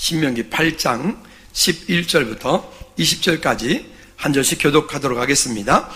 신명기 8장 11절부터 20절까지 한 절씩 교독하도록 하겠습니다.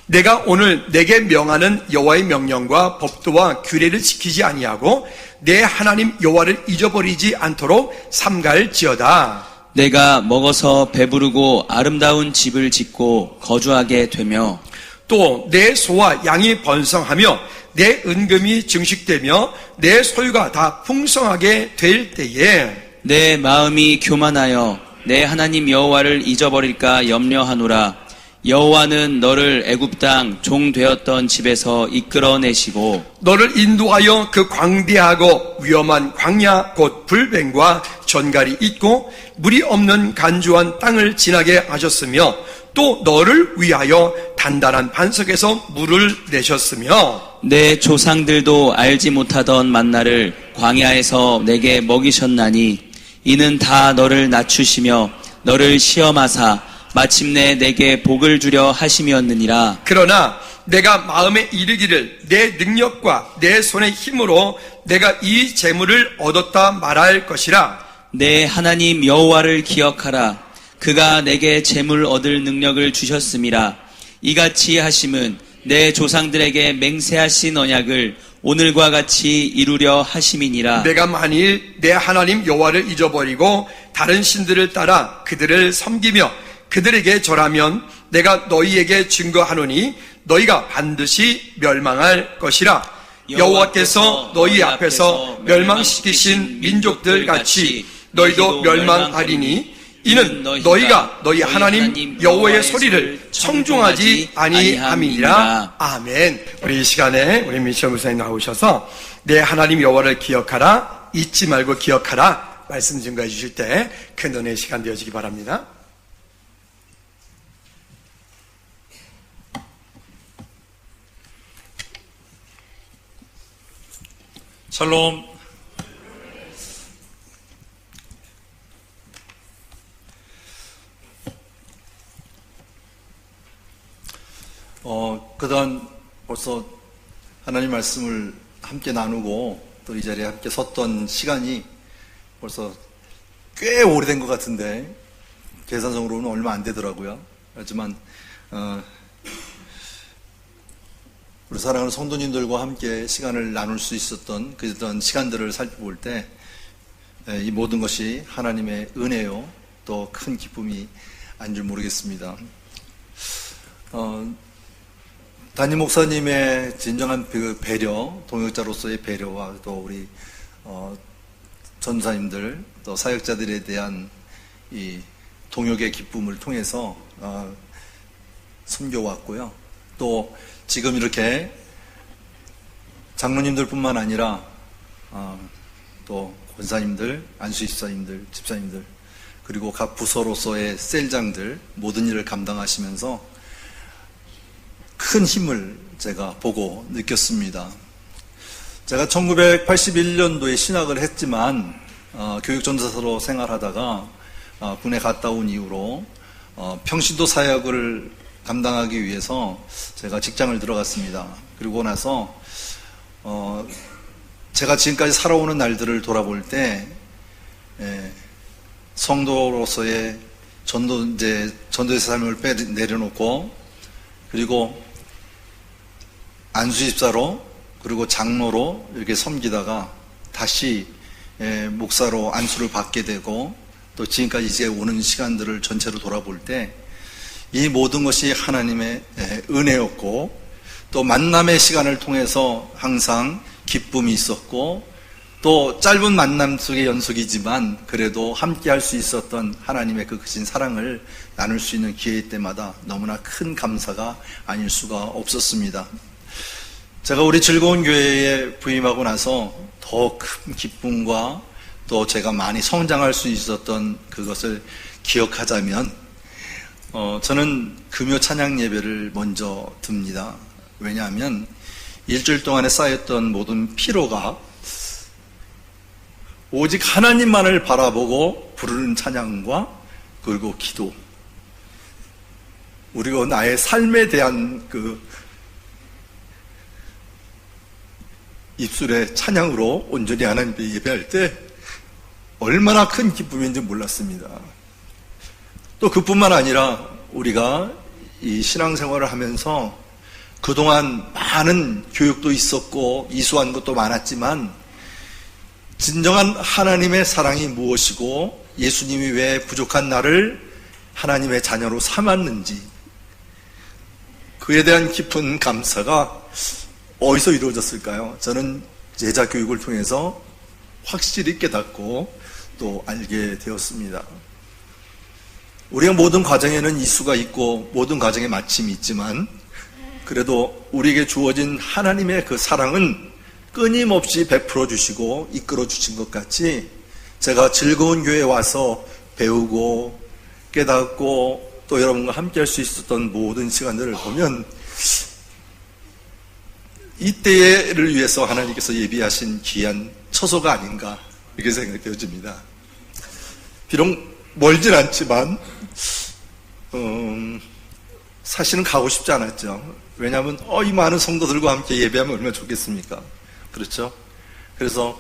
내가 오늘 내게 명하는 여호와의 명령과 법도와 규례를 지키지 아니하고 내 하나님 여호와를 잊어버리지 않도록 삼갈지어다. 내가 먹어서 배부르고 아름다운 집을 짓고 거주하게 되며 또 내 소와 양이 번성하며 내 은금이 증식되며 내 소유가 다 풍성하게 될 때에 내 마음이 교만하여 내 하나님 여호와를 잊어버릴까 염려하노라. 여호와는 너를 애굽 땅 종 되었던 집에서 이끌어내시고 너를 인도하여 그 광대하고 위험한 광야 곧 불뱀과 전갈이 있고 물이 없는 간주한 땅을 지나게 하셨으며 또 너를 위하여 단단한 반석에서 물을 내셨으며 내 조상들도 알지 못하던 만나를 광야에서 내게 먹이셨나니 이는 다 너를 낮추시며 너를 시험하사 마침내 내게 복을 주려 하심이었느니라. 그러나 내가 마음에 이르기를 내 능력과 내 손의 힘으로 내가 이 재물을 얻었다 말할 것이라. 내 하나님 여호와를 기억하라. 그가 내게 재물 얻을 능력을 주셨음이라. 이같이 하심은 내 조상들에게 맹세하신 언약을 오늘과 같이 이루려 하심이니라. 내가 만일 내 하나님 여호와를 잊어버리고 다른 신들을 따라 그들을 섬기며 그들에게 절하면 내가 너희에게 증거하노니 너희가 반드시 멸망할 것이라. 여호와께서 너희 앞에서 멸망시키신 민족들 같이 너희도 멸망하리니 이는 너희가 너희 하나님 여호와의 소리를 청중하지 아니함이니라. 아멘. 우리 이 시간에 우리 미션 목사님 나오셔서 내 하나님 여호와를 기억하라, 잊지 말고 기억하라 말씀 증거해 주실 때 큰 은혜의 시간 되어지기 바랍니다. 샬롬. 그동안 벌써 하나님 말씀을 함께 나누고 또 이 자리에 함께 섰던 시간이 벌써 꽤 오래된 것 같은데 계산적으로는 얼마 안 되더라고요. 하지만 우리 사랑하는 성도님들과 함께 시간을 나눌 수 있었던 그런 시간들을 살펴볼 때 이 모든 것이 하나님의 은혜요 또 큰 기쁨이 아닌 줄 모르겠습니다. 담임 목사님의 진정한 그 배려, 동역자로서의 배려와 또 우리 전사님들 또 사역자들에 대한 이 동역의 기쁨을 통해서 섬겨왔고요. 또 지금 이렇게 장로님들뿐만 아니라 또 권사님들, 안수집사님들, 집사님들 그리고 각 부서로서의 셀장들 모든 일을 감당하시면서 큰 힘을 제가 보고 느꼈습니다. 제가 1981년도에 신학을 했지만 교육전도사로 생활하다가 군에 갔다 온 이후로 평신도 사역을 감당하기 위해서 제가 직장을 들어갔습니다. 그리고 나서 제가 지금까지 살아오는 날들을 돌아볼 때 성도로서의 전도의 삶을 내려놓고 그리고 안수집사로 그리고 장로로 이렇게 섬기다가 다시 목사로 안수를 받게 되고 또 지금까지 이제 오는 시간들을 전체로 돌아볼 때 이 모든 것이 하나님의 은혜였고 또 만남의 시간을 통해서 항상 기쁨이 있었고 또 짧은 만남 속의 연속이지만 그래도 함께 할 수 있었던 하나님의 그 크신 사랑을 나눌 수 있는 기회 때마다 너무나 큰 감사가 아닐 수가 없었습니다. 제가 우리 즐거운 교회에 부임하고 나서 더 큰 기쁨과 또 제가 많이 성장할 수 있었던 그것을 기억하자면 저는 금요 찬양 예배를 먼저 듭니다. 왜냐하면 일주일 동안에 쌓였던 모든 피로가 오직 하나님만을 바라보고 부르는 찬양과 그리고 기도 그리고 나의 삶에 대한 그 입술의 찬양으로 온전히 하나님께 예배할 때 얼마나 큰 기쁨인지 몰랐습니다. 또 그뿐만 아니라 우리가 이 신앙생활을 하면서 그동안 많은 교육도 있었고 이수한 것도 많았지만 진정한 하나님의 사랑이 무엇이고 예수님이 왜 부족한 나를 하나님의 자녀로 삼았는지 그에 대한 깊은 감사가 어디서 이루어졌을까요? 저는 제자 교육을 통해서 확실히 깨닫고 또 알게 되었습니다. 우리가 모든 과정에는 이수가 있고 모든 과정에 마침이 있지만 그래도 우리에게 주어진 하나님의 그 사랑은 끊임없이 베풀어 주시고 이끌어 주신 것 같이 제가 즐거운 교회에 와서 배우고 깨닫고 또 여러분과 함께 할 수 있었던 모든 시간들을 보면 이때를 위해서 하나님께서 예비하신 귀한 처소가 아닌가 이렇게 생각되어집니다. 비록 멀진 않지만 사실은 가고 싶지 않았죠. 왜냐하면 이 많은 성도들과 함께 예배하면 얼마나 좋겠습니까? 그렇죠? 그래서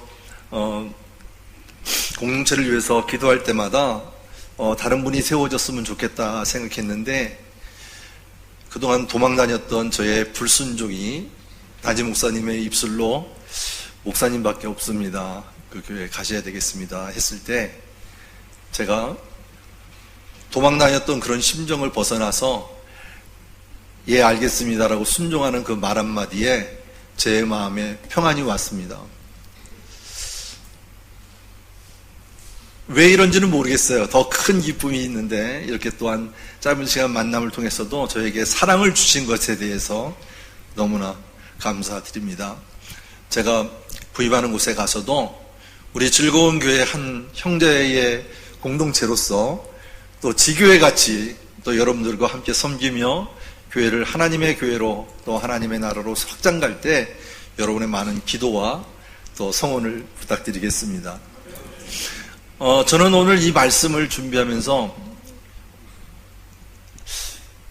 공동체를 위해서 기도할 때마다 다른 분이 세워졌으면 좋겠다 생각했는데 그동안 도망 다녔던 저의 불순종이 단지 목사님의 입술로 목사님밖에 없습니다. 그 교회에 가셔야 되겠습니다 했을 때 제가 도망 다녔던 그런 심정을 벗어나서 예 알겠습니다라고 순종하는 그 말 한마디에 제 마음에 평안이 왔습니다. 왜 이런지는 모르겠어요. 더 큰 기쁨이 있는데 이렇게 또한 짧은 시간 만남을 통해서도 저에게 사랑을 주신 것에 대해서 너무나 감사드립니다. 제가 부임하는 곳에 가서도 우리 즐거운 교회 한 형제의 공동체로서 또 지교회 같이 또 여러분들과 함께 섬기며 교회를 하나님의 교회로 또 하나님의 나라로 확장 갈 때 여러분의 많은 기도와 또 성원을 부탁드리겠습니다. 저는 오늘 이 말씀을 준비하면서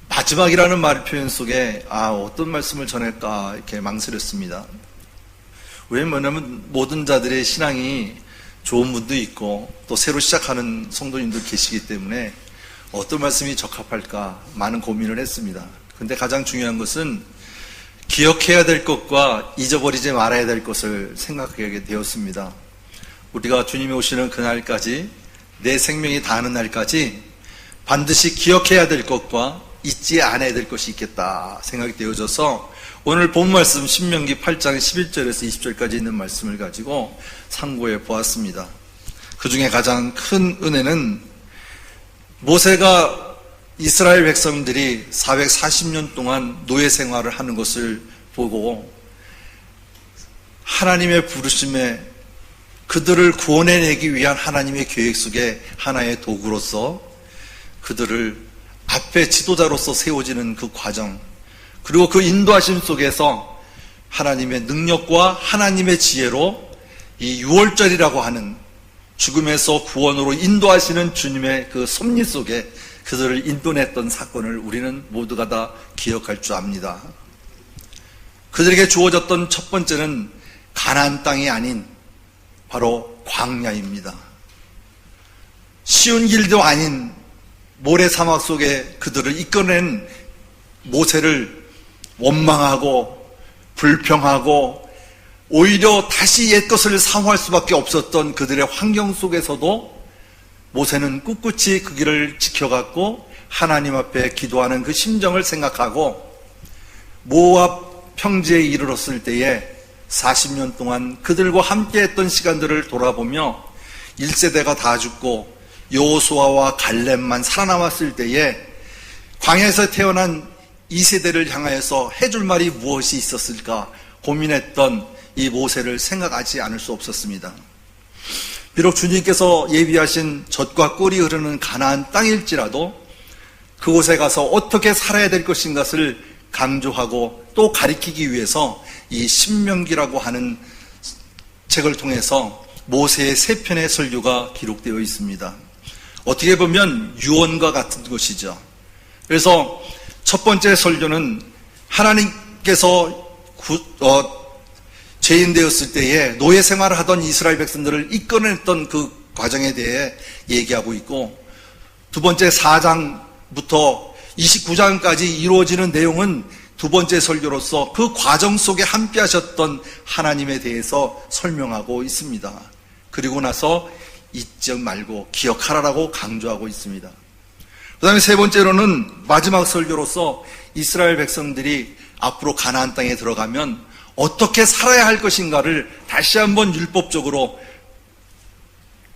마지막이라는 말 표현 속에 어떤 말씀을 전할까 이렇게 망설였습니다. 왜냐하면 모든 자들의 신앙이 좋은 분도 있고 또 새로 시작하는 성도님들 계시기 때문에 어떤 말씀이 적합할까 많은 고민을 했습니다. 근데 가장 중요한 것은 기억해야 될 것과 잊어버리지 말아야 될 것을 생각하게 되었습니다. 우리가 주님이 오시는 그날까지 내 생명이 다하는 날까지 반드시 기억해야 될 것과 잊지 않아야 될 것이 있겠다 생각이 되어져서 오늘 본 말씀 신명기 8장 11절에서 20절까지 있는 말씀을 가지고 상고해 보았습니다. 그 중에 가장 큰 은혜는 모세가 이스라엘 백성들이 440년 동안 노예 생활을 하는 것을 보고 하나님의 부르심에 그들을 구원해내기 위한 하나님의 계획 속에 하나의 도구로서 그들을 앞에 지도자로서 세워지는 그 과정 그리고 그 인도하심 속에서 하나님의 능력과 하나님의 지혜로 이 6월절이라고 하는 죽음에서 구원으로 인도하시는 주님의 그 섭리 속에 그들을 인도냈던 사건을 우리는 모두가 다 기억할 줄 압니다. 그들에게 주어졌던 첫 번째는 가나안 땅이 아닌 바로 광야입니다. 쉬운 길도 아닌 모래 사막 속에 그들을 이끌어낸 모세를 원망하고 불평하고 오히려 다시 옛것을 사모할 수밖에 없었던 그들의 환경 속에서도 모세는 꿋꿋이 그 길을 지켜갔고 하나님 앞에 기도하는 그 심정을 생각하고 모압 평지에 이르렀을 때에 40년 동안 그들과 함께했던 시간들을 돌아보며 1세대가 다 죽고 여호수아와 갈렙만 살아남았을 때에 광야에서 태어난 2세대를 향하여서 해줄 말이 무엇이 있었을까 고민했던 이 모세를 생각하지 않을 수 없었습니다. 비록 주님께서 예비하신 젖과 꿀이 흐르는 가나안 땅일지라도 그곳에 가서 어떻게 살아야 될 것인 것을 강조하고 또 가리키기 위해서 이 신명기라고 하는 책을 통해서 모세의 세 편의 설교가 기록되어 있습니다. 어떻게 보면 유언과 같은 것이죠. 그래서 첫 번째 설교는 하나님께서 죄인 되었을 때에 노예 생활을 하던 이스라엘 백성들을 이끌어냈던 그 과정에 대해 얘기하고 있고, 두 번째 4장부터 29장까지 이루어지는 내용은 두 번째 설교로서 그 과정 속에 함께 하셨던 하나님에 대해서 설명하고 있습니다. 그리고 나서 잊지 말고 기억하라라고 강조하고 있습니다. 그 다음에 세 번째로는 마지막 설교로서 이스라엘 백성들이 앞으로 가나안 땅에 들어가면 어떻게 살아야 할 것인가를 다시 한번 율법적으로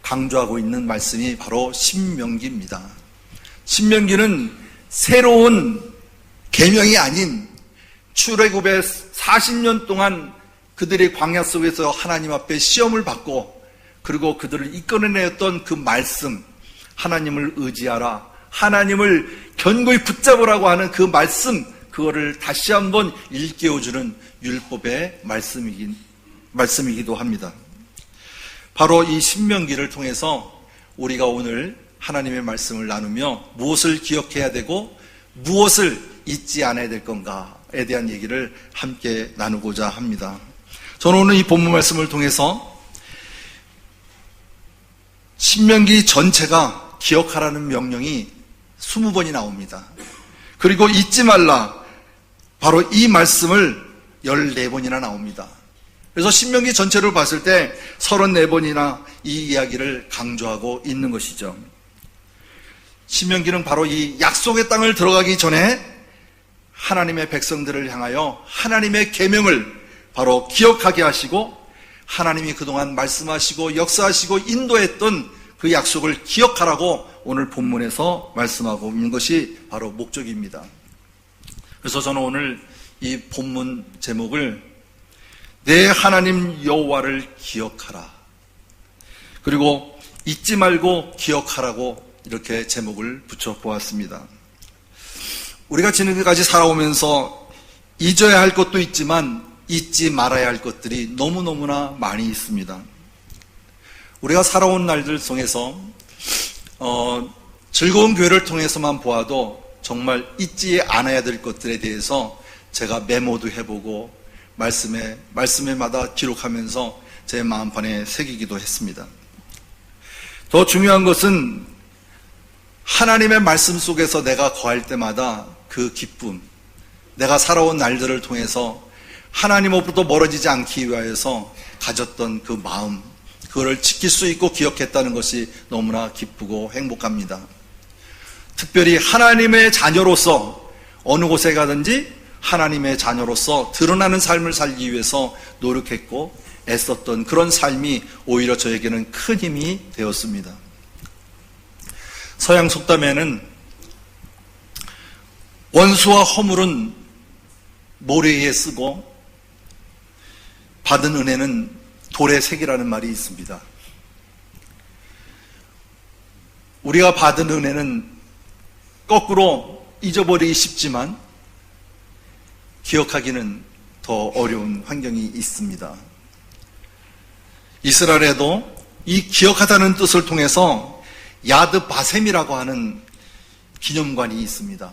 강조하고 있는 말씀이 바로 신명기입니다. 신명기는 새로운 계명이 아닌 출애굽의 40년 동안 그들의 광야 속에서 하나님 앞에 시험을 받고 그리고 그들을 이끌어내었던 그 말씀, 하나님을 의지하라, 하나님을 견고히 붙잡으라고 하는 그 말씀, 그거를 다시 한번 일깨워주는 율법의 말씀이기도 합니다. 바로 이 신명기를 통해서 우리가 오늘 하나님의 말씀을 나누며 무엇을 기억해야 되고 무엇을 잊지 않아야 될 건가에 대한 얘기를 함께 나누고자 합니다. 저는 오늘 이 본문 말씀을 통해서 신명기 전체가 기억하라는 명령이 20번이 나옵니다. 그리고 잊지 말라, 바로 이 말씀을 14번이나 나옵니다. 그래서 신명기 전체를 봤을 때 34번이나 이 이야기를 강조하고 있는 것이죠. 신명기는 바로 이 약속의 땅을 들어가기 전에 하나님의 백성들을 향하여 하나님의 계명을 바로 기억하게 하시고 하나님이 그동안 말씀하시고 역사하시고 인도했던 그 약속을 기억하라고 오늘 본문에서 말씀하고 있는 것이 바로 목적입니다. 그래서 저는 오늘 이 본문 제목을 내 하나님 여호와를 기억하라, 그리고 잊지 말고 기억하라고 이렇게 제목을 붙여보았습니다. 우리가 지금까지 살아오면서 잊어야 할 것도 있지만 잊지 말아야 할 것들이 너무너무나 많이 있습니다. 우리가 살아온 날들 속에서 즐거운 교회를 통해서만 보아도 정말 잊지 않아야 될 것들에 대해서 제가 메모도 해보고 말씀에마다 기록하면서 제 마음판에 새기기도 했습니다. 더 중요한 것은 하나님의 말씀 속에서 내가 거할 때마다 그 기쁨, 내가 살아온 날들을 통해서 하나님으로부터 멀어지지 않기 위하여서 가졌던 그 마음, 그거를 지킬 수 있고 기억했다는 것이 너무나 기쁘고 행복합니다. 특별히 하나님의 자녀로서 어느 곳에 가든지 하나님의 자녀로서 드러나는 삶을 살기 위해서 노력했고 애썼던 그런 삶이 오히려 저에게는 큰 힘이 되었습니다. 서양 속담에는 원수와 허물은 모래 위에 쓰고 받은 은혜는 돌에 새기라는 말이 있습니다. 우리가 받은 은혜는 거꾸로 잊어버리기 쉽지만 기억하기는 더 어려운 환경이 있습니다. 이스라엘에도 이 기억하다는 뜻을 통해서 야드 바셈이라고 하는 기념관이 있습니다.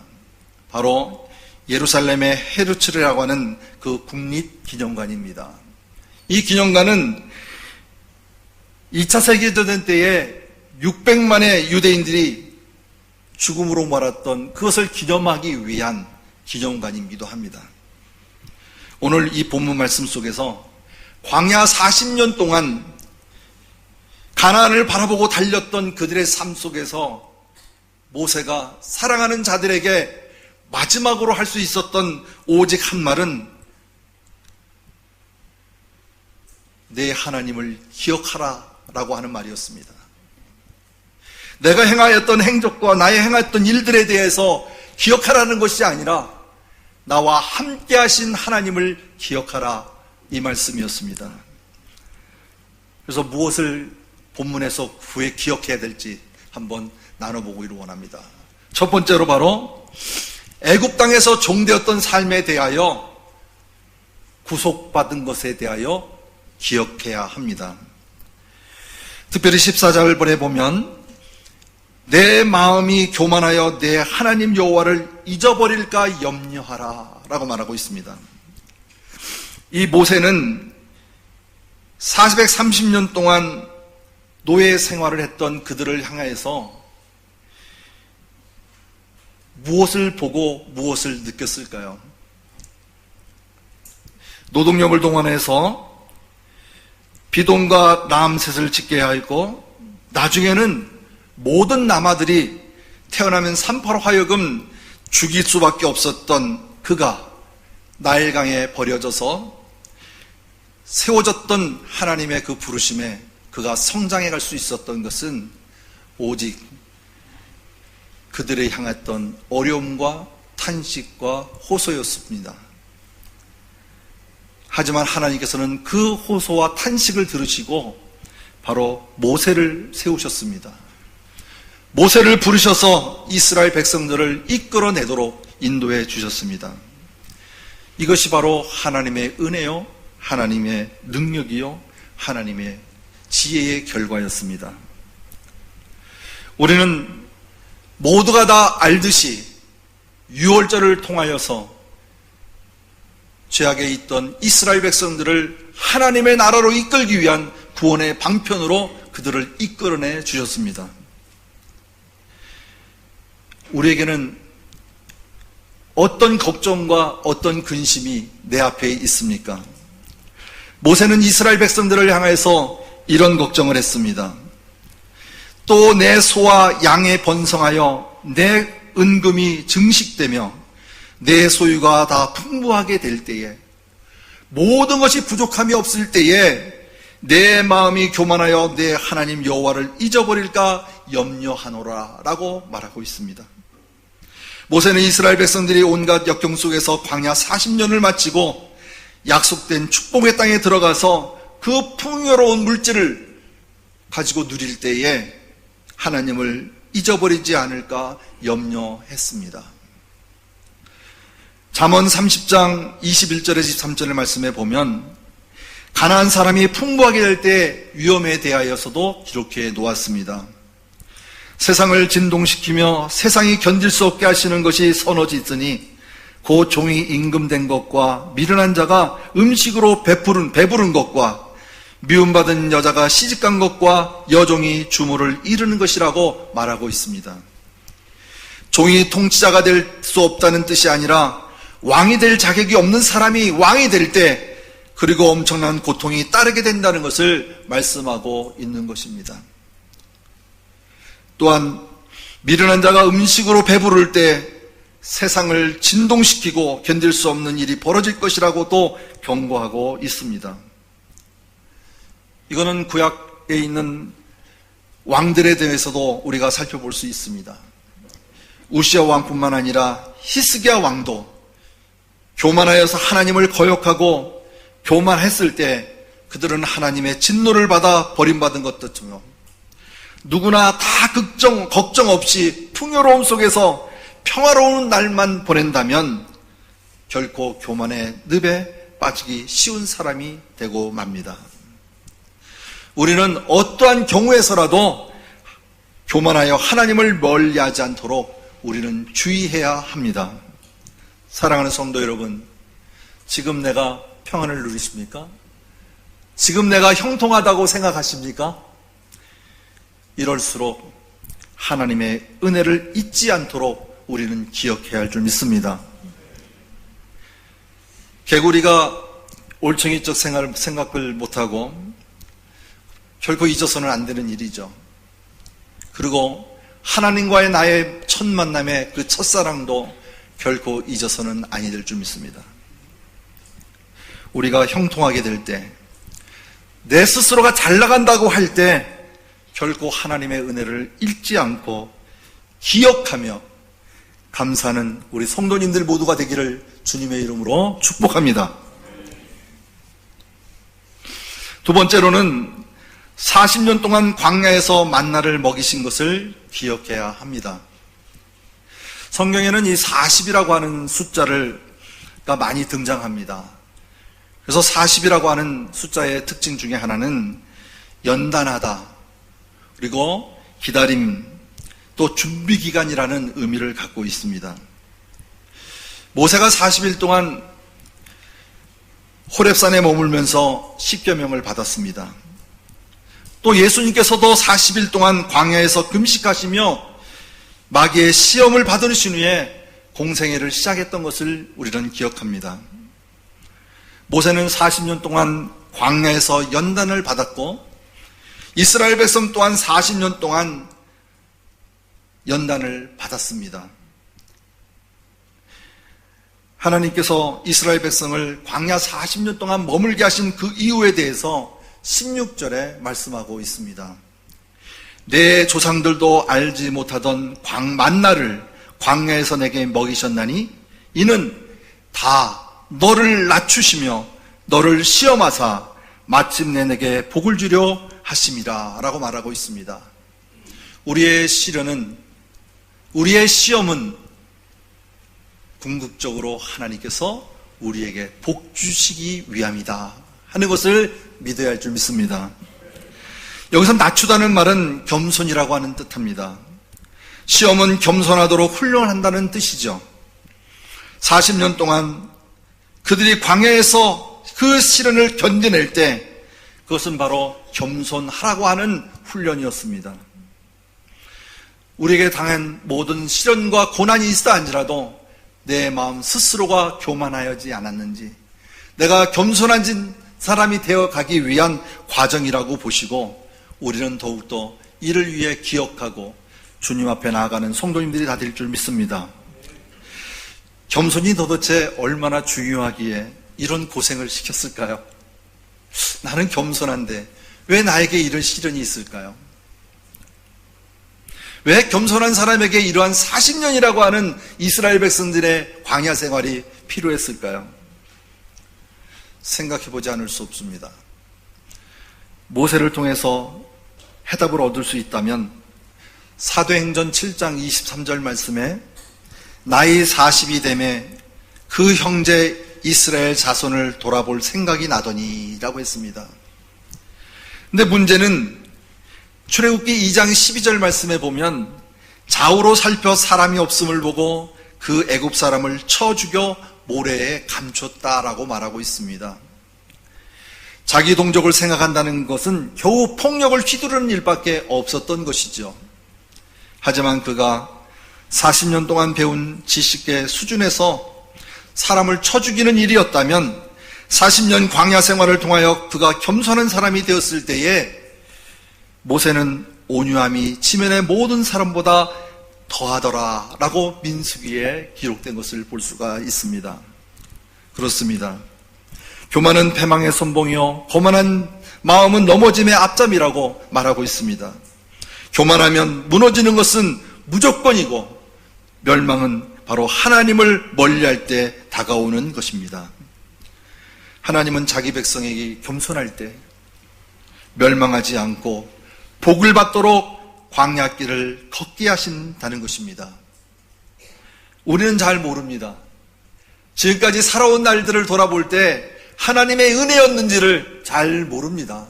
바로 예루살렘의 헤르츠르라고 하는 그 국립기념관입니다. 이 기념관은 2차 세계대전 때에 600만의 유대인들이 죽음으로 말았던 그것을 기념하기 위한 기념관이기도 합니다. 오늘 이 본문 말씀 속에서 광야 40년 동안 가나안을 바라보고 달렸던 그들의 삶 속에서 모세가 사랑하는 자들에게 마지막으로 할 수 있었던 오직 한 말은 내 하나님을 기억하라 라고 하는 말이었습니다. 내가 행하였던 행적과 나의 행했던 일들에 대해서 기억하라는 것이 아니라 나와 함께 하신 하나님을 기억하라, 이 말씀이었습니다. 그래서 무엇을 본문에서 후에 기억해야 될지 한번 나눠보기를 원합니다. 첫 번째로 바로 애굽 땅에서 종되었던 삶에 대하여 구속받은 것에 대하여 기억해야 합니다. 특별히 14절을 보면 내 마음이 교만하여 내 하나님 여호와를 잊어버릴까 염려하라 라고 말하고 있습니다. 이 모세는 430년 동안 노예 생활을 했던 그들을 향하여서 무엇을 보고 무엇을 느꼈을까요? 노동력을 동원해서 비돔과 라암셋을 짓게 하였고, 나중에는 모든 남아들이 태어나면 산파로 하여금 죽일 수밖에 없었던 그가 나일강에 버려져서 세워졌던 하나님의 그 부르심에 그가 성장해 갈 수 있었던 것은 오직 그들을 향했던 어려움과 탄식과 호소였습니다. 하지만 하나님께서는 그 호소와 탄식을 들으시고 바로 모세를 세우셨습니다. 모세를 부르셔서 이스라엘 백성들을 이끌어내도록 인도해 주셨습니다. 이것이 바로 하나님의 은혜요, 하나님의 능력이요, 하나님의 지혜의 결과였습니다. 우리는 모두가 다 알듯이 유월절을 통하여서 죄악에 있던 이스라엘 백성들을 하나님의 나라로 이끌기 위한 구원의 방편으로 그들을 이끌어내 주셨습니다. 우리에게는 어떤 걱정과 어떤 근심이 내 앞에 있습니까? 모세는 이스라엘 백성들을 향해서 이런 걱정을 했습니다. 또 내 소와 양에 번성하여 내 은금이 증식되며 내 소유가 다 풍부하게 될 때에, 모든 것이 부족함이 없을 때에 내 마음이 교만하여 내 하나님 여호와를 잊어버릴까 염려하노라 라고 말하고 있습니다. 모세는 이스라엘 백성들이 온갖 역경 속에서 광야 40년을 마치고 약속된 축복의 땅에 들어가서 그 풍요로운 물질을 가지고 누릴 때에 하나님을 잊어버리지 않을까 염려했습니다. 잠언 30장 21절에서 23절의 말씀에 보면 가나안 사람이 풍부하게 될 때 위험에 대하여서도 기록해 놓았습니다. 세상을 진동시키며 세상이 견딜 수 없게 하시는 것이 서너 짓으니 그 종이 임금된 것과 미련한 자가 음식으로 배부른 것과 미움받은 여자가 시집간 것과 여종이 주모를 이루는 것이라고 말하고 있습니다. 종이 통치자가 될 수 없다는 뜻이 아니라 왕이 될 자격이 없는 사람이 왕이 될 때 그리고 엄청난 고통이 따르게 된다는 것을 말씀하고 있는 것입니다. 또한 미련한 자가 음식으로 배부를 때 세상을 진동시키고 견딜 수 없는 일이 벌어질 것이라고도 경고하고 있습니다. 이거는 구약에 있는 왕들에 대해서도 우리가 살펴볼 수 있습니다. 우시아 왕뿐만 아니라 히스기야 왕도 교만하여서 하나님을 거역하고 교만했을 때 그들은 하나님의 진노를 받아 버림받은 것처럼 누구나 다 걱정 없이 풍요로움 속에서 평화로운 날만 보낸다면 결코 교만의 늪에 빠지기 쉬운 사람이 되고 맙니다. 우리는 어떠한 경우에서라도 교만하여 하나님을 멀리하지 않도록 우리는 주의해야 합니다. 사랑하는 성도 여러분, 지금 내가 평안을 누리십니까? 지금 내가 형통하다고 생각하십니까? 이럴수록 하나님의 은혜를 잊지 않도록 우리는 기억해야 할 줄 믿습니다. 개구리가 올챙이적 생각을 못하고 결코 잊어서는 안 되는 일이죠. 그리고 하나님과의 나의 첫 만남의 그 첫사랑도 결코 잊어서는 아니 될 줄 믿습니다. 우리가 형통하게 될 때, 내 스스로가 잘 나간다고 할 때 결코 하나님의 은혜를 잊지 않고 기억하며 감사하는 우리 성도님들 모두가 되기를 주님의 이름으로 축복합니다. 두 번째로는 40년 동안 광야에서 만나를 먹이신 것을 기억해야 합니다. 성경에는 이 40이라고 하는 숫자가 많이 등장합니다. 그래서 40이라고 하는 숫자의 특징 중에 하나는 연단하다, 그리고 기다림, 또 준비기간이라는 의미를 갖고 있습니다. 모세가 40일 동안 호렙산에 머물면서 십계명을 받았습니다. 또 예수님께서도 40일 동안 광야에서 금식하시며 마귀의 시험을 받으신 후에 공생애를 시작했던 것을 우리는 기억합니다. 모세는 40년 동안 광야에서 연단을 받았고 이스라엘 백성 또한 40년 동안 연단을 받았습니다. 하나님께서 이스라엘 백성을 광야 40년 동안 머물게 하신 그 이유에 대해서 16절에 말씀하고 있습니다. 내 조상들도 알지 못하던 만나를 광야에서 내게 먹이셨나니 이는 다 너를 낮추시며 너를 시험하사 마침내 내게 복을 주려 하심이라 라고 말하고 있습니다. 우리의 시험은 궁극적으로 하나님께서 우리에게 복 주시기 위함이다 하는 것을 믿어야 할 줄 믿습니다. 여기서 낮추다는 말은 겸손이라고 하는 뜻합니다. 시험은 겸손하도록 훈련한다는 뜻이죠. 40년 동안 그들이 광야에서 그 시련을 견뎌낼 때 그것은 바로 겸손하라고 하는 훈련이었습니다. 우리에게 당한 모든 시련과 고난이 있다 한지라도 내 마음 스스로가 교만하지 않았는지, 내가 겸손한 사람이 되어가기 위한 과정이라고 보시고 우리는 더욱더 이를 위해 기억하고 주님 앞에 나아가는 성도님들이 다 될 줄 믿습니다. 겸손이 도대체 얼마나 중요하기에 이런 고생을 시켰을까요? 나는 겸손한데 왜 나에게 이런 시련이 있을까요? 왜 겸손한 사람에게 이러한 40년이라고 하는 이스라엘 백성들의 광야 생활이 필요했을까요? 생각해보지 않을 수 없습니다. 모세를 통해서 해답을 얻을 수 있다면 사도행전 7장 23절 말씀에 나이 40이 되매 그 형제 이스라엘 자손을 돌아볼 생각이 나더니 라고 했습니다. 근데 문제는 출애굽기 2장 12절 말씀에 보면 좌우로 살펴 사람이 없음을 보고 그 애굽 사람을 쳐 죽여 모래에 감췄다라고 말하고 있습니다. 자기 동족을 생각한다는 것은 겨우 폭력을 휘두르는 일밖에 없었던 것이죠. 하지만 그가 40년 동안 배운 지식의 수준에서 사람을 쳐 죽이는 일이었다면 40년 광야 생활을 통하여 그가 겸손한 사람이 되었을 때에 모세는 온유함이 지면의 모든 사람보다 더하더라 라고 민수기에 기록된 것을 볼 수가 있습니다. 그렇습니다. 교만은 패망의 선봉이요 거만한 마음은 넘어짐의 앞잠이라고 말하고 있습니다. 교만하면 무너지는 것은 무조건이고 멸망은 바로 하나님을 멀리할 때 다가오는 것입니다. 하나님은 자기 백성에게 겸손할 때 멸망하지 않고 복을 받도록 광야길을 걷게 하신다는 것입니다. 우리는 잘 모릅니다. 지금까지 살아온 날들을 돌아볼 때 하나님의 은혜였는지를 잘 모릅니다.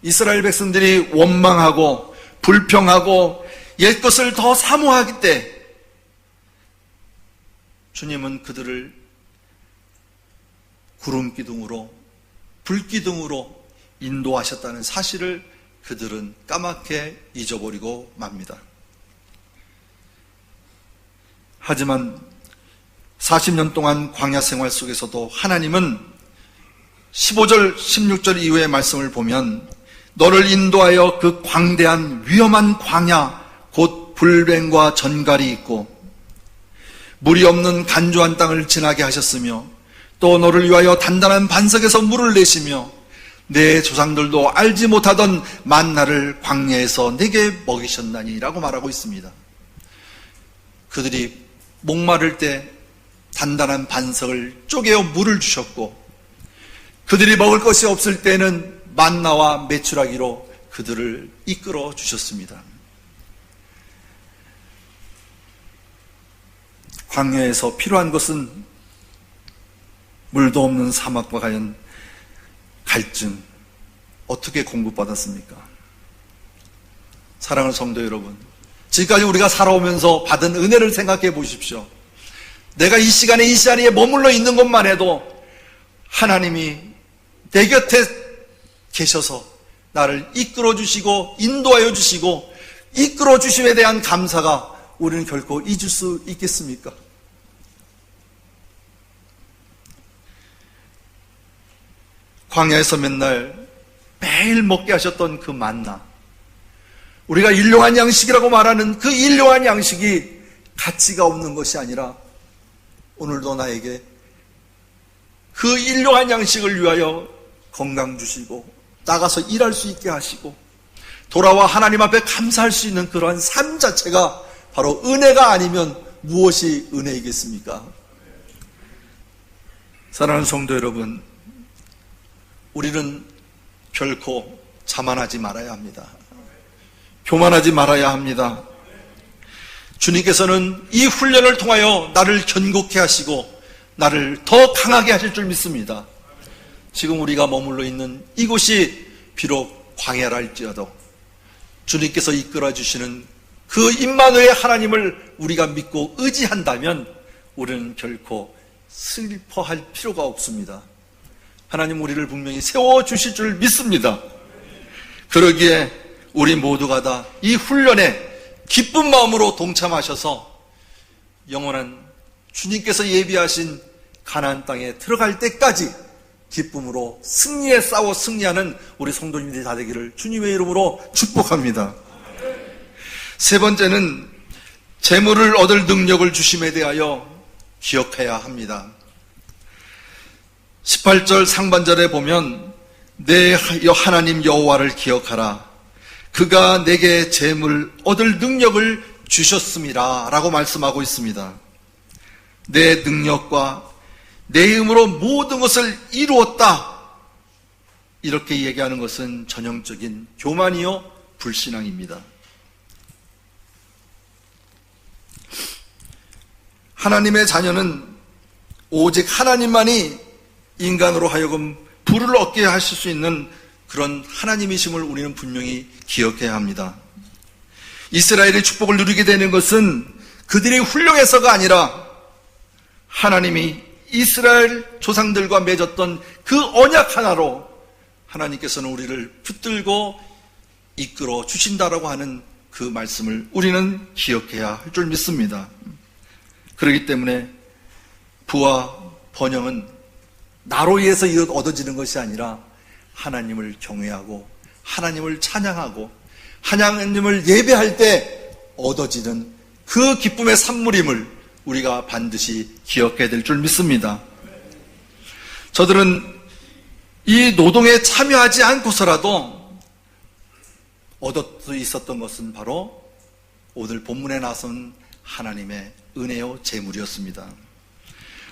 이스라엘 백성들이 원망하고 불평하고 옛것을 더 사모하기 때 주님은 그들을 구름기둥으로 불기둥으로 인도하셨다는 사실을 그들은 까맣게 잊어버리고 맙니다. 하지만 40년 동안 광야 생활 속에서도 하나님은 15절, 16절 이후의 말씀을 보면 너를 인도하여 그 광대한 위험한 광야 곧 불뱀과 전갈이 있고 물이 없는 간조한 땅을 지나게 하셨으며 또 너를 위하여 단단한 반석에서 물을 내시며 내 조상들도 알지 못하던 만나를 광야에서 내게 먹이셨나니 라고 말하고 있습니다. 그들이 목마를 때 단단한 반석을 쪼개어 물을 주셨고 그들이 먹을 것이 없을 때는 만나와 메추라기로 그들을 이끌어 주셨습니다. 광야에서 필요한 것은 물도 없는 사막과 과연 갈증 어떻게 공급받았습니까? 사랑하는 성도 여러분, 지금까지 우리가 살아오면서 받은 은혜를 생각해 보십시오. 내가 이 시간에 이 자리에 머물러 있는 것만 해도 하나님이 내 곁에 계셔서 나를 이끌어 주시고 인도하여 주시고 이끌어 주심에 대한 감사가 우리는 결코 잊을 수 있겠습니까? 광야에서 맨날 매일 먹게 하셨던 그 만나, 우리가 일용한 양식이라고 말하는 그 일용한 양식이 가치가 없는 것이 아니라 오늘도 나에게 그 일용한 양식을 위하여 건강 주시고 나가서 일할 수 있게 하시고 돌아와 하나님 앞에 감사할 수 있는 그러한 삶 자체가 바로 은혜가 아니면 무엇이 은혜이겠습니까? 사랑하는 성도 여러분, 우리는 결코 자만하지 말아야 합니다. 교만하지 말아야 합니다. 주님께서는 이 훈련을 통하여 나를 견고케 하시고 나를 더 강하게 하실 줄 믿습니다. 지금 우리가 머물러 있는 이곳이 비록 광야라 할지라도 주님께서 이끌어 주시는 그 임마누엘 하나님을 우리가 믿고 의지한다면 우리는 결코 슬퍼할 필요가 없습니다. 하나님 우리를 분명히 세워주실 줄 믿습니다. 그러기에 우리 모두가 다 이 훈련에 기쁜 마음으로 동참하셔서 영원한 주님께서 예비하신 가나안 땅에 들어갈 때까지 기쁨으로 승리에 싸워 승리하는 우리 성도님들이 다 되기를 주님의 이름으로 축복합니다. 세 번째는 재물을 얻을 능력을 주심에 대하여 기억해야 합니다. 18절 상반절에 보면 내 하나님 여호와를 기억하라. 그가 내게 재물 얻을 능력을 주셨음이라 라고 말씀하고 있습니다. 내 능력과 내 힘으로 모든 것을 이루었다, 이렇게 얘기하는 것은 전형적인 교만이요 불신앙입니다. 하나님의 자녀는 오직 하나님만이 인간으로 하여금 부를 얻게 하실 수 있는 그런 하나님이심을 우리는 분명히 기억해야 합니다. 이스라엘의 축복을 누리게 되는 것은 그들이 훌륭해서가 아니라 하나님이 이스라엘 조상들과 맺었던 그 언약 하나로 하나님께서는 우리를 붙들고 이끌어 주신다라고 하는 그 말씀을 우리는 기억해야 할 줄 믿습니다. 그렇기 때문에 부와 번영은 나로 의해서 얻어지는 것이 아니라 하나님을 경외하고 하나님을 찬양하고 하나님을 예배할 때 얻어지는 그 기쁨의 산물임을 우리가 반드시 기억해야 될 줄 믿습니다. 저들은 이 노동에 참여하지 않고서라도 얻을 수 있었던 것은 바로 오늘 본문에 나선 하나님의 은혜요 재물이었습니다.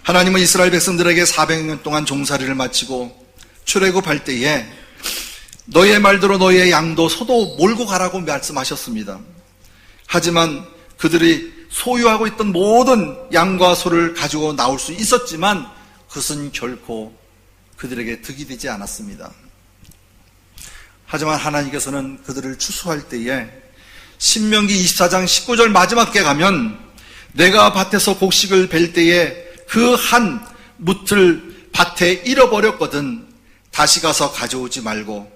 하나님은 이스라엘 백성들에게 400년 동안 종살이를 마치고 출애굽할 때에 너희의 말대로 너희의 양도 소도 몰고 가라고 말씀하셨습니다. 하지만 그들이 소유하고 있던 모든 양과 소를 가지고 나올 수 있었지만 그것은 결코 그들에게 득이 되지 않았습니다. 하지만 하나님께서는 그들을 추수할 때에 신명기 24장 19절 마지막에 가면 내가 밭에서 곡식을 벨 때에 그 한 뭇을 밭에 잃어버렸거든 다시 가서 가져오지 말고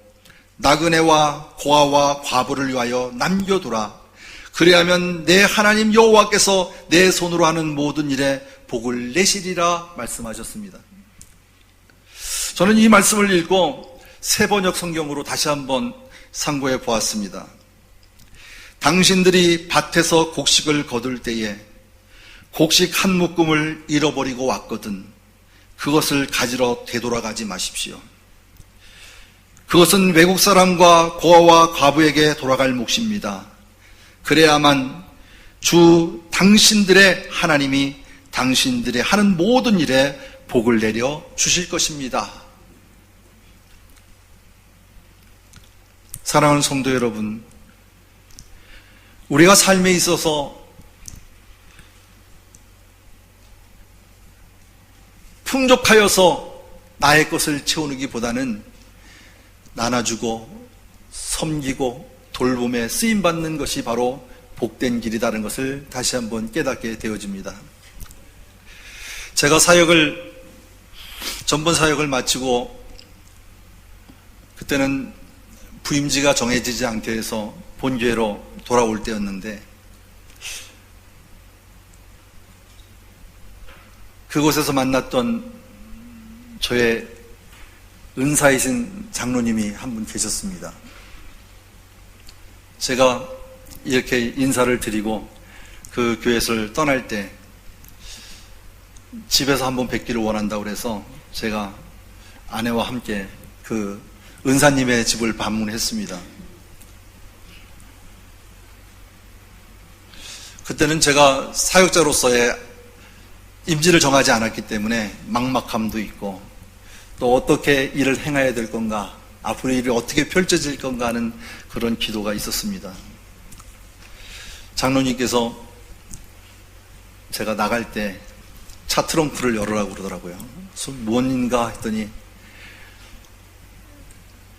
나그네와 고아와 과부를 위하여 남겨두라. 그리하면 내 하나님 여호와께서 내 손으로 하는 모든 일에 복을 내시리라 말씀하셨습니다. 저는 이 말씀을 읽고 새번역 성경으로 다시 한번 상고해 보았습니다. 당신들이 밭에서 곡식을 거둘 때에 곡식 한 묶음을 잃어버리고 왔거든 그것을 가지러 되돌아가지 마십시오. 그것은 외국 사람과 고아와 과부에게 돌아갈 몫입니다. 그래야만 주 당신들의 하나님이 당신들의 하는 모든 일에 복을 내려 주실 것입니다. 사랑하는 성도 여러분, 우리가 삶에 있어서 풍족하여서 나의 것을 채우기보다는 나눠주고 섬기고 돌봄에 쓰임받는 것이 바로 복된 길이라는 것을 다시 한번 깨닫게 되어집니다. 제가 전번 사역을 마치고 그때는 부임지가 정해지지 않게 해서 본교회로 돌아올 때였는데, 그곳에서 만났던 저의 은사이신 장로님이 한 분 계셨습니다. 제가 이렇게 인사를 드리고 그 교회를 떠날 때 집에서 한번 뵙기를 원한다고 그래서 제가 아내와 함께 그 은사님의 집을 방문했습니다. 그때는 제가 사역자로서의 임지를 정하지 않았기 때문에 막막함도 있고, 또 어떻게 일을 행해야 될 건가, 앞으로 일이 어떻게 펼쳐질 건가 하는 그런 기도가 있었습니다. 장로님께서 제가 나갈 때 차 트렁크를 열으라고 그러더라고요. 뭔가 했더니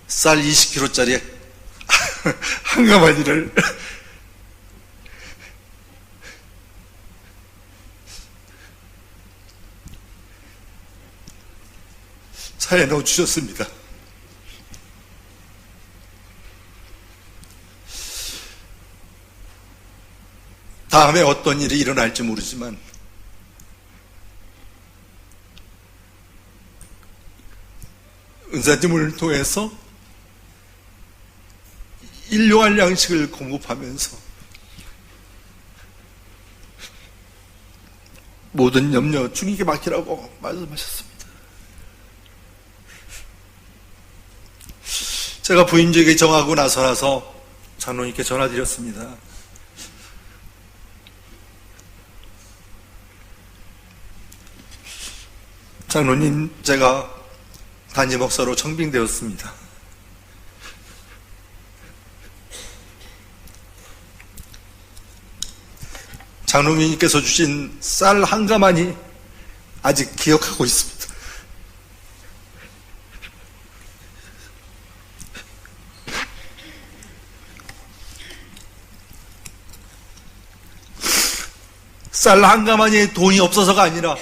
쌀 20kg짜리 한 가마니를 차에 넣어주셨습니다. 다음에 어떤 일이 일어날지 모르지만 은사님을 통해서 일용할 양식을 공급하면서 모든 염려 주님께 맡기라고 말씀하셨습니다. 제가 부임직에 정하고 나서 장로님께 전화드렸습니다. 장로님, 제가 단임 목사로 청빙되었습니다. 장로님께서 주신 쌀 한 가마니 아직 기억하고 있습니다. 쌀 한 가마니에 돈이 없어서가 아니라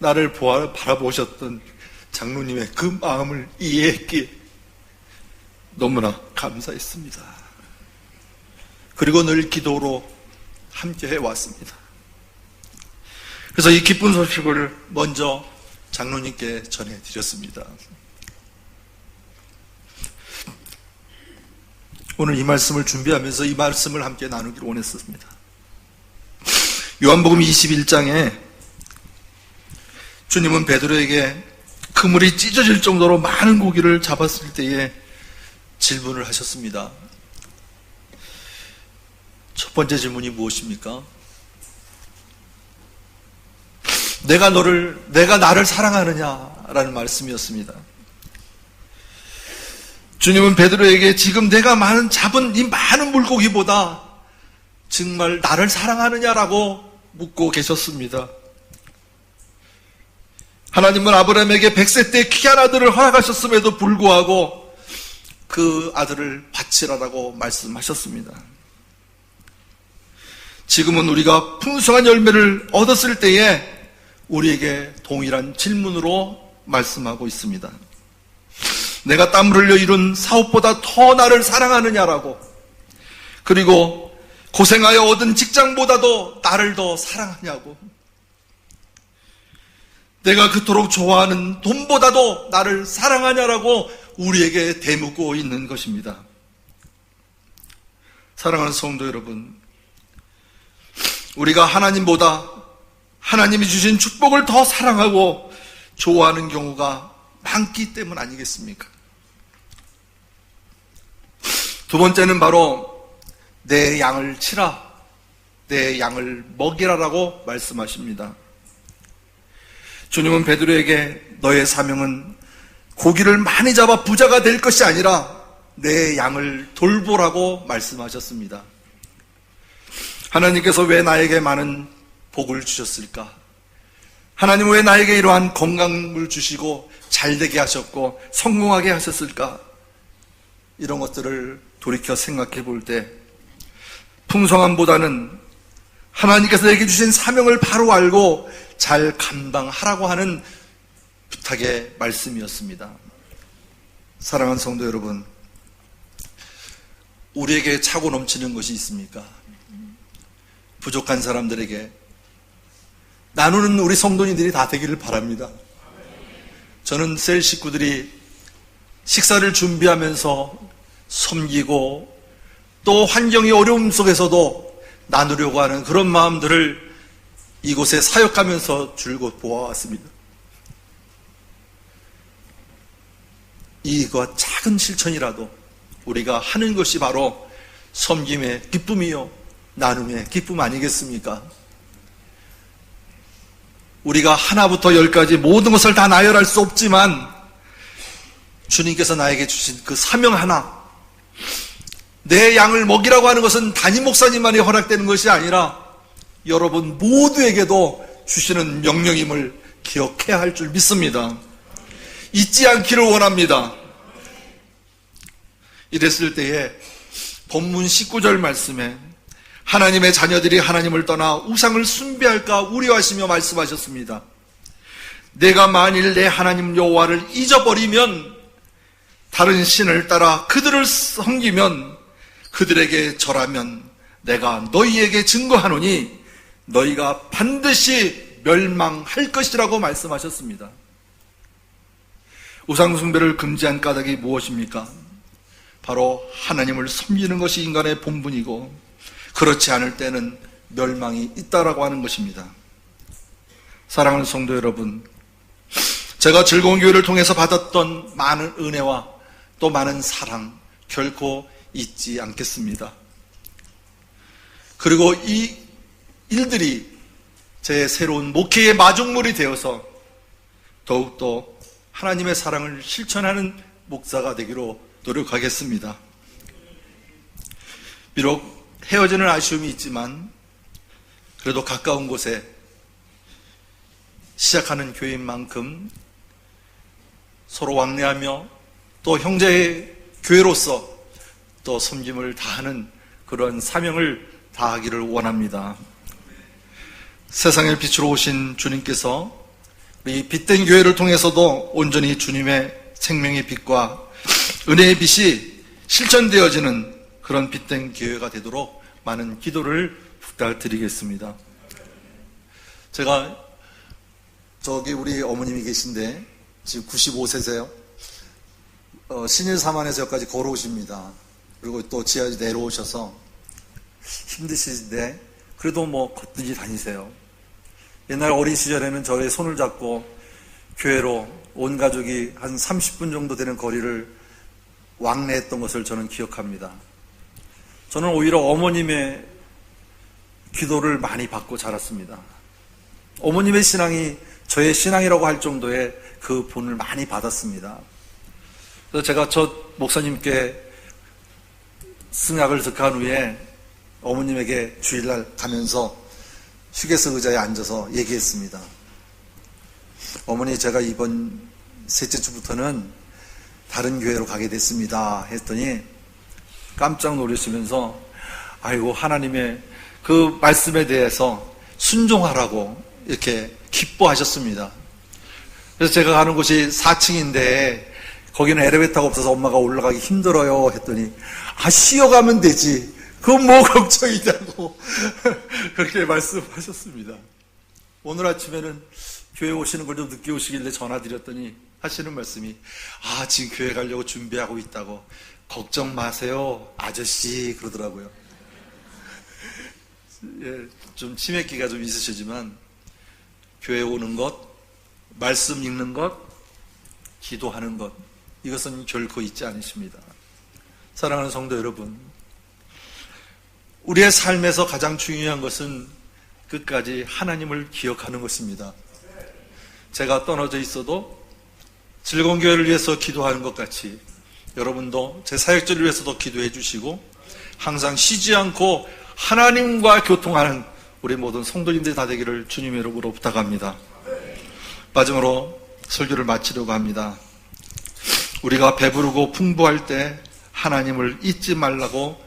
나를 바라보셨던 장로님의 그 마음을 이해했기에 너무나 감사했습니다. 그리고 늘 기도로 함께 해왔습니다. 그래서 이 기쁜 소식을 먼저 장로님께 전해드렸습니다. 오늘 이 말씀을 준비하면서 이 말씀을 함께 나누기를 원했습니다. 요한복음 21장에 주님은 베드로에게 그물이 찢어질 정도로 많은 고기를 잡았을 때에 질문을 하셨습니다. 첫 번째 질문이 무엇입니까? 내가 나를 사랑하느냐라는 말씀이었습니다. 주님은 베드로에게 지금 내가 잡은 이 많은 물고기보다 정말 나를 사랑하느냐라고 묻고 계셨습니다. 하나님은 아브라함에게 100세 때 귀한 아들을 허락하셨음에도 불구하고 그 아들을 바치라라고 말씀하셨습니다. 지금은 우리가 풍성한 열매를 얻었을 때에 우리에게 동일한 질문으로 말씀하고 있습니다. 내가 땀을 흘려 이룬 사업보다 더 나를 사랑하느냐라고, 그리고 고생하여 얻은 직장보다도 나를 더 사랑하냐고, 내가 그토록 좋아하는 돈보다도 나를 사랑하냐라고 우리에게 되묻고 있는 것입니다. 사랑하는 성도 여러분, 우리가 하나님보다 하나님이 주신 축복을 더 사랑하고 좋아하는 경우가 많기 때문 아니겠습니까? 두 번째는 바로 내 양을 치라, 내 양을 먹이라라고 말씀하십니다. 주님은 베드로에게 너의 사명은 고기를 많이 잡아 부자가 될 것이 아니라 내 양을 돌보라고 말씀하셨습니다. 하나님께서 왜 나에게 많은 복을 주셨을까? 하나님은 왜 나에게 이러한 건강을 주시고 잘되게 하셨고 성공하게 하셨을까? 이런 것들을 돌이켜 생각해 볼 때 풍성함보다는 하나님께서 내게 주신 사명을 바로 알고 잘 감당하라고 하는 부탁의 말씀이었습니다. 사랑하는 성도 여러분, 우리에게 차고 넘치는 것이 있습니까? 부족한 사람들에게 나누는 우리 성도님들이 다 되기를 바랍니다. 저는 셀 식구들이 식사를 준비하면서 섬기고 또 환경이 어려움 속에서도 나누려고 하는 그런 마음들을 이곳에 사역하면서 줄곧 보아왔습니다. 이거 작은 실천이라도 우리가 하는 것이 바로 섬김의 기쁨이요 나눔의 기쁨 아니겠습니까? 우리가 하나부터 열까지 모든 것을 다 나열할 수 없지만 주님께서 나에게 주신 그 사명 하나, 내 양을 먹이라고 하는 것은 담임 목사님만이 허락되는 것이 아니라 여러분 모두에게도 주시는 명령임을 기억해야 할 줄 믿습니다. 잊지 않기를 원합니다. 이랬을 때에 본문 19절 말씀에 하나님의 자녀들이 하나님을 떠나 우상을 숭배할까 우려하시며 말씀하셨습니다. 내가 만일 내 하나님 여호와를 잊어버리면, 다른 신을 따라 그들을 섬기면, 그들에게 절하면 내가 너희에게 증거하노니 너희가 반드시 멸망할 것이라고 말씀하셨습니다. 우상 숭배를 금지한 까닭이 무엇입니까? 바로 하나님을 섬기는 것이 인간의 본분이고 그렇지 않을 때는 멸망이 있다라고 하는 것입니다. 사랑하는 성도 여러분, 제가 즐거운 교회를 통해서 받았던 많은 은혜와 또 많은 사랑 결코 잊지 않겠습니다. 그리고 이 일들이 제 새로운 목회의 마중물이 되어서 더욱더 하나님의 사랑을 실천하는 목사가 되기로 노력하겠습니다. 비록 헤어지는 아쉬움이 있지만 그래도 가까운 곳에 시작하는 교회인 만큼 서로 왕래하며 또 형제의 교회로서 또 섬김을 다하는 그런 사명을 다하기를 원합니다. 세상의 빛으로 오신 주님께서 우리 빛된 교회를 통해서도 온전히 주님의 생명의 빛과 은혜의 빛이 실천되어지는 그런 빛된 교회가 되도록 많은 기도를 부탁드리겠습니다. 제가 저기 우리 어머님이 계신데 지금 95세세요. 신일사만에서 여기까지 걸어오십니다. 그리고 또 지하에 내려오셔서 힘드시는데 그래도 뭐 걷든지 다니세요. 옛날 어린 시절에는 저의 손을 잡고 교회로 온 가족이 한 30분 정도 되는 거리를 왕래했던 것을 저는 기억합니다. 저는 오히려 어머님의 기도를 많이 받고 자랐습니다. 어머님의 신앙이 저의 신앙이라고 할 정도의 그 본을 많이 받았습니다. 그래서 제가 첫 목사님께 승낙을 득한 후에 어머님에게 주일날 가면서 휴게소 의자에 앉아서 얘기했습니다. 어머니, 제가 이번 셋째 주부터는 다른 교회로 가게 됐습니다 했더니 깜짝 놀라시면서 아이고 하나님의 그 말씀에 대해서 순종하라고 이렇게 기뻐하셨습니다. 그래서 제가 가는 곳이 4층인데 거기는 엘리베이터가 없어서 엄마가 올라가기 힘들어요 했더니 쉬어가면 되지 그건 뭐 걱정이냐고 그렇게 말씀하셨습니다. 오늘 아침에는 교회 오시는 걸 좀 늦게 오시길래 전화드렸더니 하시는 말씀이 지금 교회 가려고 준비하고 있다고 걱정 마세요 아저씨 그러더라고요. 예, 좀 치맥기가 좀 있으시지만 교회 오는 것, 말씀 읽는 것, 기도하는 것 이것은 결코 잊지 않으십니다. 사랑하는 성도 여러분, 우리의 삶에서 가장 중요한 것은 끝까지 하나님을 기억하는 것입니다. 제가 떨어져 있어도 즐거운 교회를 위해서 기도하는 것 같이 여러분도 제 사역자를 위해서도 기도해 주시고 항상 쉬지 않고 하나님과 교통하는 우리 모든 성도님들이 다 되기를 주님의 이름으로 부탁합니다. 마지막으로 설교를 마치려고 합니다. 우리가 배부르고 풍부할 때 하나님을 잊지 말라고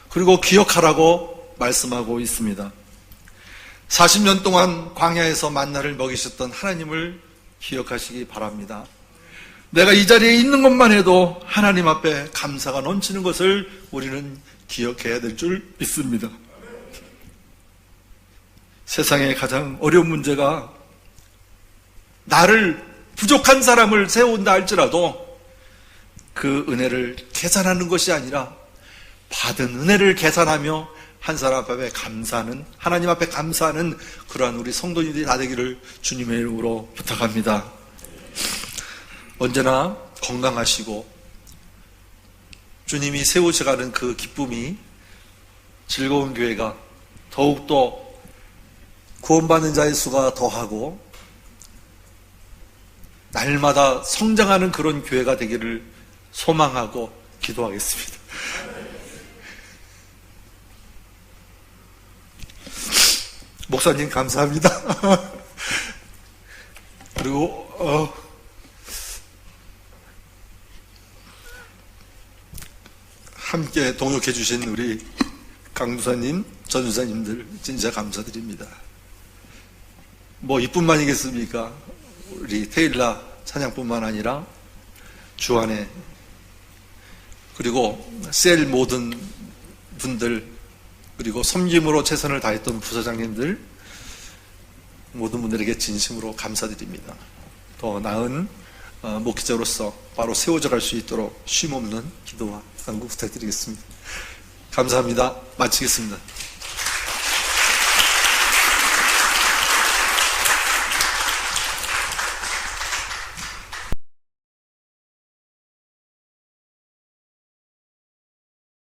그리고 기억하라고 말씀하고 있습니다. 40년 동안 광야에서 만나를 먹이셨던 하나님을 기억하시기 바랍니다. 내가 이 자리에 있는 것만 해도 하나님 앞에 감사가 넘치는 것을 우리는 기억해야 될 줄 믿습니다. 세상의 가장 어려운 문제가 나를 부족한 사람을 세운다 할지라도 그 은혜를 계산하는 것이 아니라 받은 은혜를 계산하며 한 사람 앞에 감사하는, 하나님 앞에 감사하는 그러한 우리 성도님들이 다 되기를 주님의 이름으로 부탁합니다. 언제나 건강하시고 주님이 세우셔가는 그 기쁨이 즐거운 교회가 더욱더 구원받는 자의 수가 더하고 날마다 성장하는 그런 교회가 되기를 소망하고 기도하겠습니다. 목사님 감사합니다. 그리고 함께 동역해 주신 우리 강무사님, 전우사님들 진짜 감사드립니다. 뭐 이뿐만이겠습니까? 우리 테일라 찬양뿐만 아니라 주안에 그리고 셀 모든 분들 그리고 섬김으로 최선을 다했던 부서장님들 모든 분들에게 진심으로 감사드립니다. 더 나은 목회자로서 바로 세워져 갈 수 있도록 쉼없는 기도와 간구 부탁드리겠습니다. 감사합니다. 마치겠습니다.